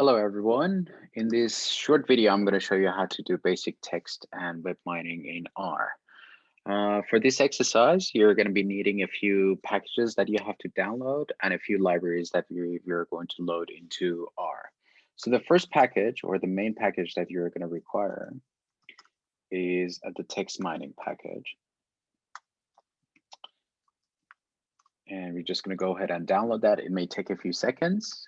Hello, everyone. In this short video, I'm going to show you how to do basic text and web mining in R. For this exercise, you're going to be needing a few packages that you have to download and a few libraries that you're going to load into R. So the first package, or the main package that you're going to require, is the text mining package. And we're just going to go ahead and download that. It may take a few seconds.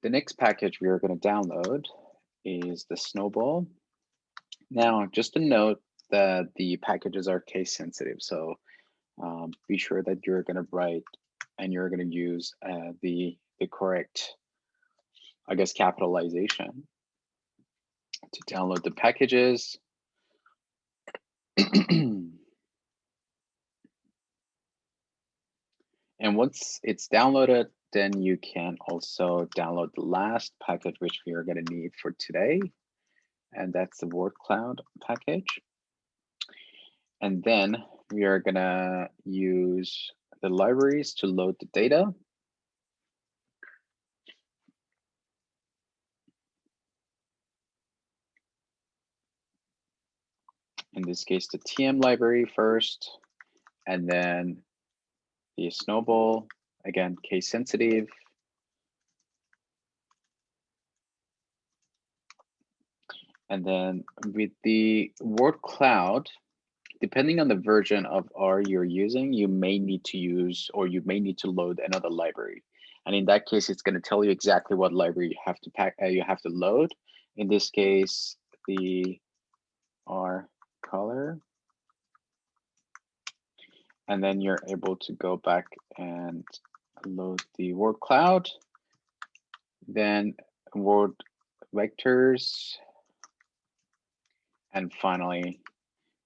The next package we are going to download is the Snowball. Now, just a note that the packages are case sensitive, so be sure that you're going to write and you're going to use the correct, I guess, capitalization to download the packages. And once it's downloaded, then you can also download the last package, which we are going to need for today. And that's the word cloud package. And then we are going to use the libraries to load the data. In this case, the TM library first, and then the Snowball, again, case sensitive. And then with the word cloud, depending on the version of R you're using, you may need to use, or you may need to load another library. And in that case, it's going to tell you exactly what library you have to you have to load. In this case, the R color. And then you're able to go back and load the word cloud, then word vectors, and finally,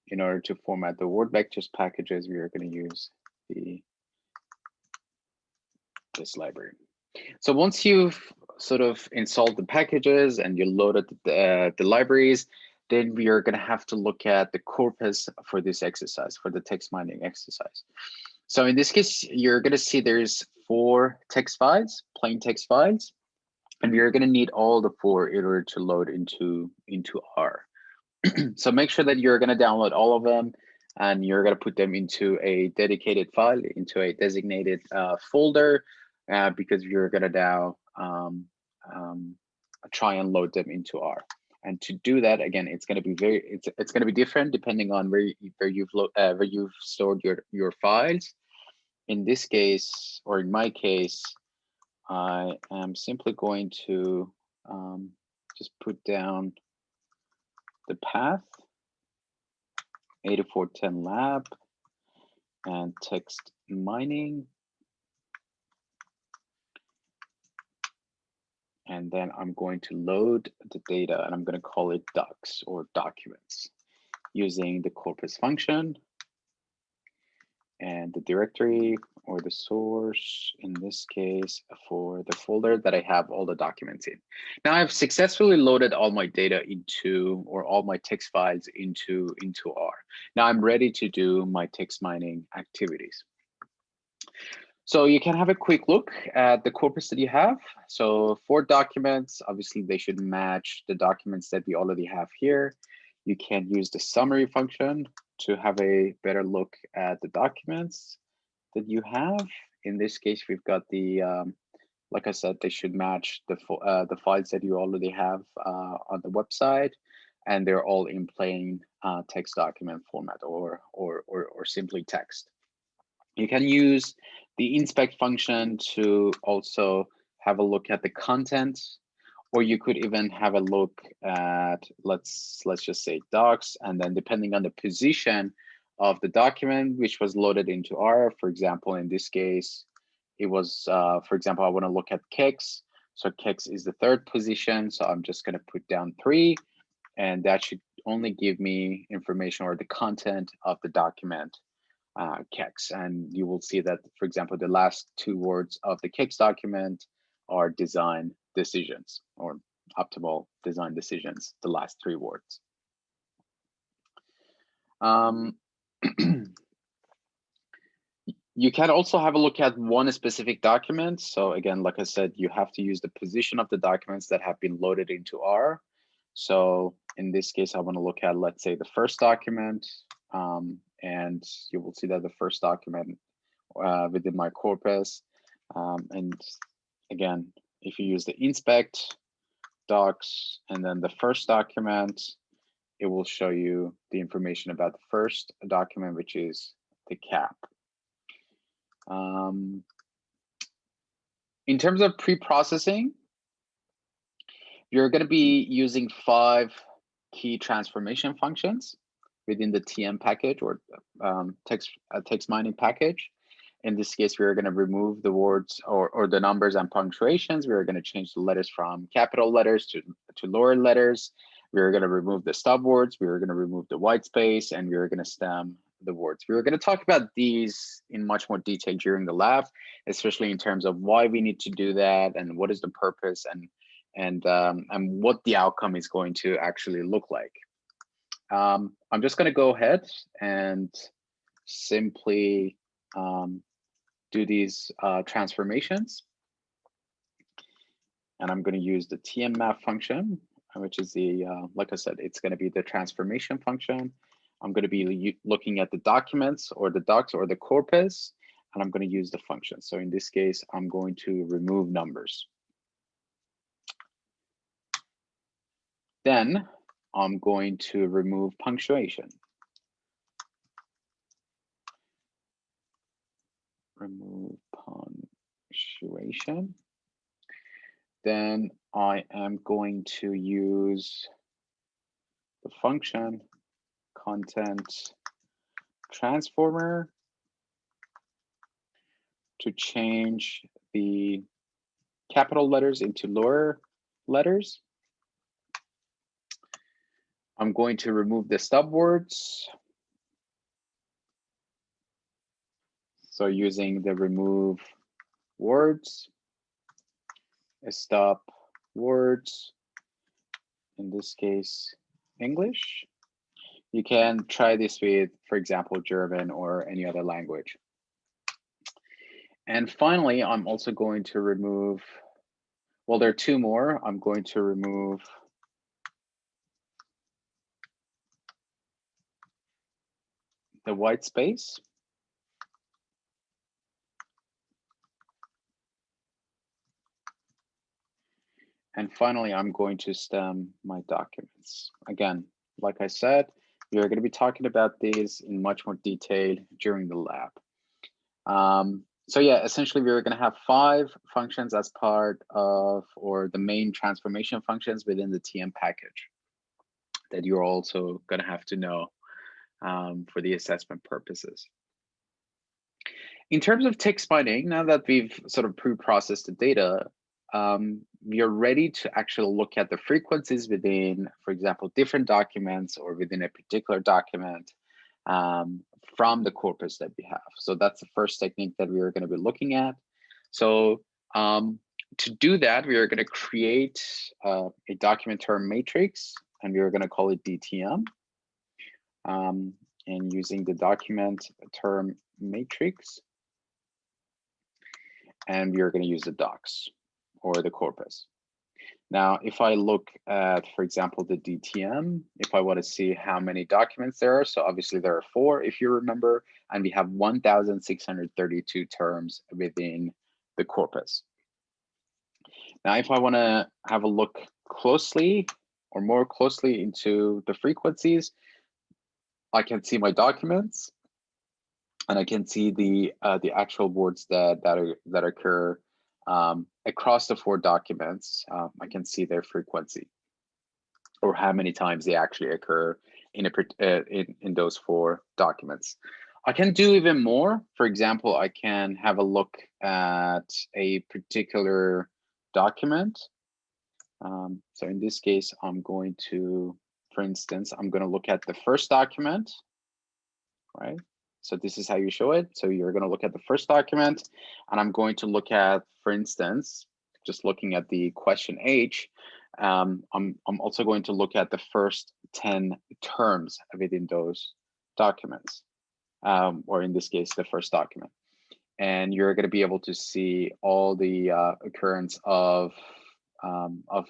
in order to format the word vectors packages, we are going to use this library. So once you've sort of installed the packages and you loaded the libraries, then we are going to have to look at the corpus for this exercise, for the text mining exercise. So in this case, you're going to see there's 4 text files, plain text files, and we are going to need all the 4 in order to load into R. So make sure that you're going to download all of them, and you're going to put them into a dedicated file, into a designated folder, because you're going to now try and load them into R. And to do that, again, it's going to be it's going to be different depending on where you've stored your files. In this case, or in my case, I am simply going to just put down the path 8410 lab and text mining. And then I'm going to load the data, and I'm going to call it docs or documents using the corpus function and the directory or the source, in this case, for the folder that I have all the documents in. Now I've successfully loaded all my data into, or all my text files into R. Now I'm ready to do my text mining activities. So you can have a quick look at the corpus that you have. So for documents, obviously they should match the documents that we already have here. You can use the summary function to have a better look at the documents that you have. In this case, we've got the, like I said, they should match the files that you already have on the website, and they're all in plain text document format or simply text. You can use the inspect function to also have a look at the content, or you could even have a look at, let's just say docs, and then depending on the position of the document which was loaded into R, for example, in this case, it was, for example, I want to look at kex. So kex is the 3rd position. So I'm just going to put down 3, and that should only give me information or the content of the document kex. And you will see that, for example, the last 2 words of the kex document are design decisions, or optimal design decisions, the last 3 words. You can also have a look at one specific document. So again, like I said, you have to use the position of the documents that have been loaded into R. So in this case, I want to look at, let's say, the first document, and you will see that the first document within my corpus. And again, if you use the inspect docs and then the first document, it will show you the information about the first document, which is the cap. In terms of pre-processing, you're going to be using 5 key transformation functions within the TM package or text mining package. In this case, we're going to remove the words or the numbers and punctuations. We're going to change the letters from capital letters to lower letters. We're going to remove the stop words. We're going to remove the white space, and we're going to stem the words. We're going to talk about these in much more detail during the lab, especially in terms of why we need to do that and what is the purpose and what the outcome is going to actually look like. I'm just going to go ahead and simply do these transformations. And I'm going to use the tmmap function, which is the, like I said, it's going to be the transformation function. I'm going to be looking at the documents or the docs or the corpus, and I'm going to use the function. So in this case, I'm going to remove numbers. Then I'm going to remove punctuation. Remove punctuation. Then I am going to use the function content transformer to change the capital letters into lower letters. I'm going to remove the stop words. So using the remove words, stop words, in this case, English. You can try this with, for example, German or any other language. And finally, I'm also going to remove, well, there are 2 more. I'm going to remove the white space. And finally, I'm going to stem my documents. Again, like I said, we're going to be talking about these in much more detail during the lab. So yeah, essentially, we're going to have 5 functions as part of, or the main transformation functions within the TM package that you're also going to have to know for the assessment purposes. In terms of text mining, now that we've sort of pre-processed the data, we are ready to actually look at the frequencies within, for example, different documents or within a particular document from the corpus that we have. So that's the first technique that we are going to be looking at. So to do that, we are going to create a document term matrix, and we are going to call it DTM. And using the document term matrix, and we are going to use the docs or the corpus. Now, if I look at, for example, the DTM, if I want to see how many documents there are, so obviously there are 4, if you remember, and we have 1,632 terms within the corpus. Now, if I want to have a look closely or more closely into the frequencies, I can see my documents, and I can see the actual words that occur across the 4 documents. I can see their frequency or how many times they actually occur in those 4 documents. I can do even more. For example, I can have a look at a particular document. So in this case, I'm going to, for instance, I'm going to look at the first document, right? So this is how you show it. So you're going to look at the first document, and I'm going to look at, for instance, just looking at the question H, I'm also going to look at the first 10 terms within those documents, or in this case, the first document. and you're going to be able to see all the occurrence of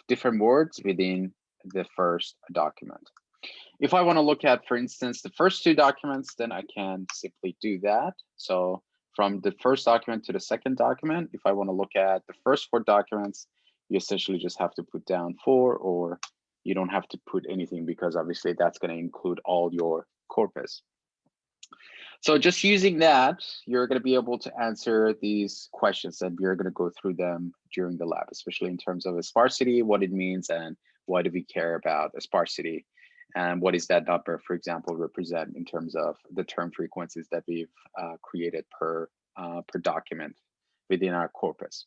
different words within the first document. If I want to look at, for instance, the first two documents, then I can simply do that. So from the first document to the second document, if I want to look at the first 4 documents, you essentially just have to put down 4, or you don't have to put anything, because obviously that's going to include all your corpus. So just using that, you're going to be able to answer these questions, and we're going to go through them during the lab, especially in terms of a sparsity, what it means, and why do we care about a sparsity, and what is that number, for example, represent in terms of the term frequencies that we've created per document within our corpus.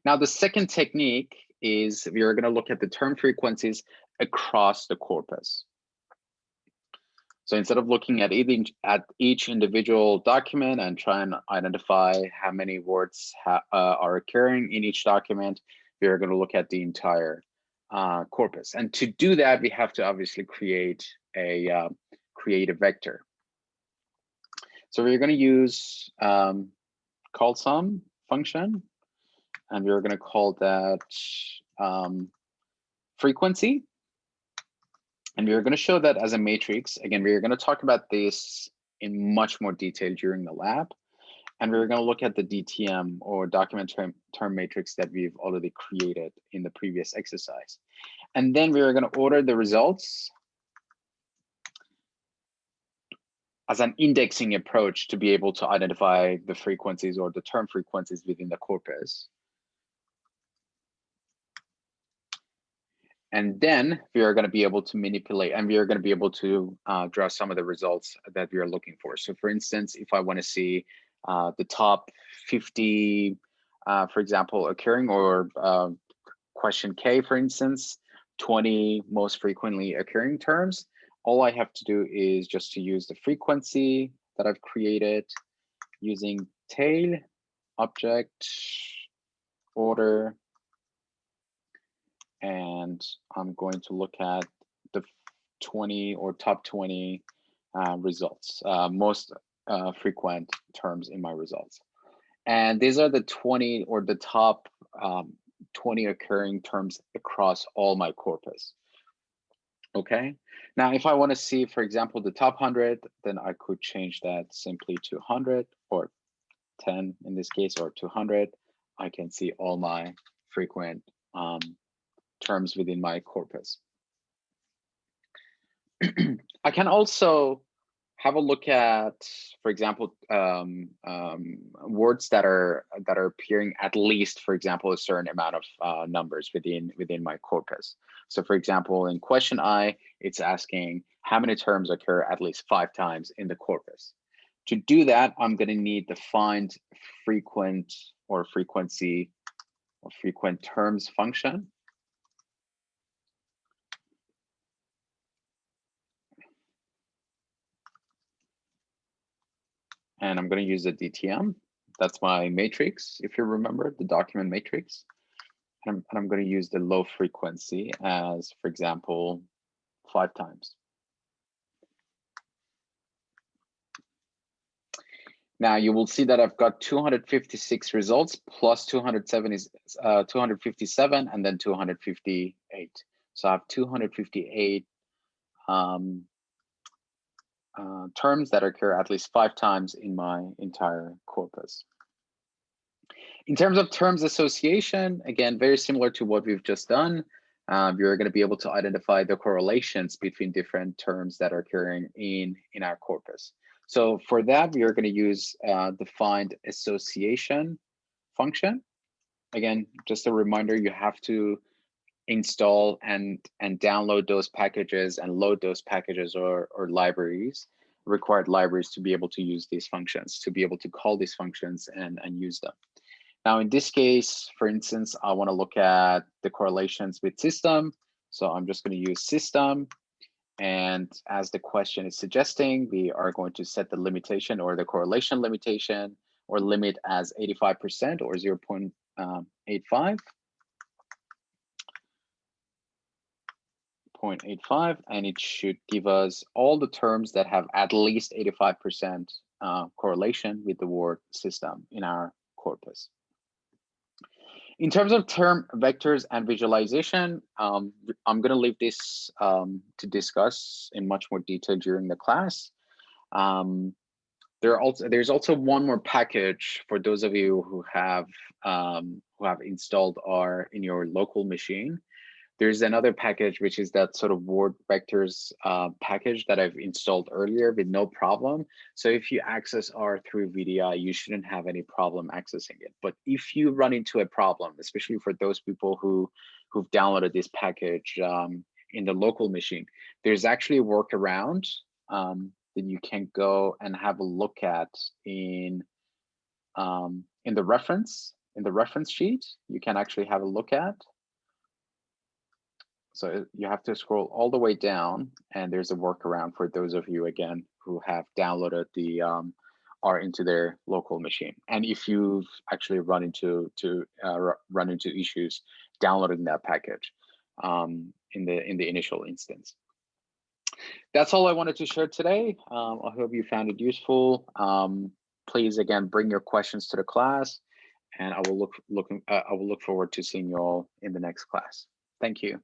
Now, the second technique is we are going to look at the term frequencies across the corpus. So instead of looking at each individual document and try and identify how many words are occurring in each document, we are going to look at the entire corpus. And to do that, we have to obviously create a vector. So we're going to use call sum function, and we're going to call that frequency. And we're going to show that as a matrix. Again, we're going to talk about this in much more detail during the lab. And we're going to look at the DTM, or document term matrix, that we've already created in the previous exercise. And then we are going to order the results as an indexing approach to be able to identify the frequencies or the term frequencies within the corpus. And then we are going to be able to manipulate, and we are going to be able to draw some of the results that we are looking for. So for instance, if I want to see the top 50, for example, occurring, or question K, for instance, 20 most frequently occurring terms, all I have to do is just to use the frequency that I've created using tail object order. And I'm going to look at the 20 or top 20 results, most frequent terms in my results. And these are the 20 or the top 20 occurring terms across all my corpus. Okay, now if I want to see, for example, the top 100, then I could change that simply to 100, or 10 in this case, or 200. I can see all my frequent terms within my corpus. I can also have a look at, for example, words that are appearing at least, for example, a certain amount of numbers within my corpus. So for example, in question I, it's asking how many terms occur at least 5 times in the corpus. To do that, I'm going to need the find frequent or frequency or frequent terms function. And I'm going to use the DTM. That's my matrix, if you remember, the document matrix. And I'm going to use the low frequency as, for example, 5 times. Now you will see that I've got 256 results plus 257 and then 258. So I have 258 terms that occur at least 5 times in my entire corpus. In terms of terms association, again, very similar to what we've just done. You're going to be able to identify the correlations between different terms that are occurring in our corpus. So for that, we are going to use the find association function. Again, just a reminder, you have to install and download those packages and load those packages or libraries, required libraries, to be able to use these functions, to be able to call these functions and use them. Now, in this case, for instance, I want to look at the correlations with system. So I'm just going to use system. And as the question is suggesting, we are going to set the limitation or the correlation limitation or limit as 85% or 0.85. And it should give us all the terms that have at least 85% correlation with the word system in our corpus. In terms of term vectors and visualization, I'm going to leave this to discuss in much more detail during the class. There's also one more package for those of you who have installed R in your local machine. There's another package, which is that sort of word vectors package that I've installed earlier with no problem. So if you access R through VDI, you shouldn't have any problem accessing it. But if you run into a problem, especially for those people who've downloaded this package in the local machine, there's actually a workaround that you can go and have a look at in the reference sheet. You can actually have a look at. So you have to scroll all the way down, and there's a workaround for those of you, again, who have downloaded the R into their local machine. And if you've actually run into issues downloading that package in the initial instance. That's all I wanted to share today. I hope you found it useful. Please, again, bring your questions to the class, and I will look forward to seeing you all in the next class. Thank you.